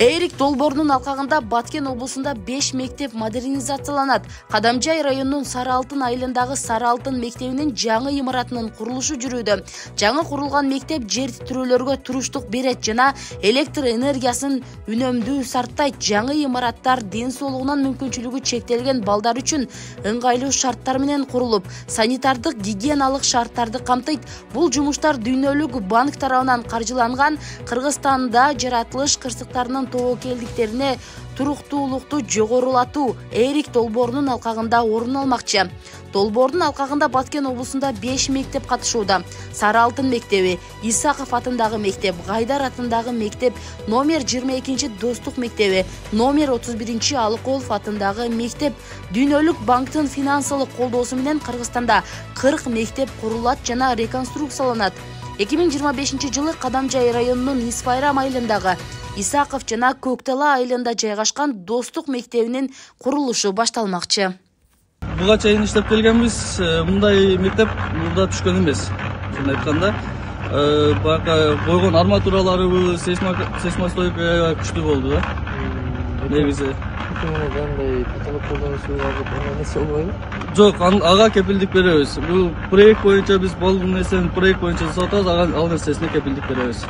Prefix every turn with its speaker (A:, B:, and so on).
A: Эрик долбоорунун алкагында Баткен облусунда 5 мектеп модернизацияланат. Кадамжай районунун Сары Алтын айылындагы Сары Алтын мектебинин жаңы имаратынын курулушу жүрүүдө. Жаңы курулган мектеп жер титирөөлөргө туруштук берет жана электр энергиясын үнөмдүү сарптайт. Жаңы имараттар ден соолугунан мүмкүнчүлүгү чектелген балдар үчүн ыңгайлуу шарттар менен курулуп, санитардык гигиеналык шарттарды камтыйт. Бул жумуштар Дүйнөлүк банк тарабынан каржыланган. Кыргызстанда жаратылыш кырсыктарынын тобокелдиктерине туруктуулукту жогорулатуу Эрик долбоорунун алкагында орун алмакчы. Долбоордун алкагында Баткен облусунда 5 мектеп катышууда. Сары Алтын мектеби, Исаков атындагы мектеп, Гайдар атындагы мектеп, номер 22 Достук мектеби, номер 31 Алыколов атындагы мектеп. Дүйнөлүк банктын финансылык колдоосу менен Кыргызстанда 40 мектеп курулат жана реконструкцияланат. 2025 жылы Кадамжай районунун Исфайрам айылындагы Исаков жана Көктала айылында жайгашкан Достук мектебинин курулушу башталмакчы.
B: Буга чейин иштеп келгенбиз, мындай мектеп мурда түшкөн эмес. Шундый айтканда, баягы койгон арматуралары сейсмостойка күчтүү болду да. Негизи кандай каталог колдонуусу жок, ага кепилдик беребиз. Бул проект боюнча биз болгон нерсени проект боюнча жасап атабыз, ал нерсесине кепилдик беребиз.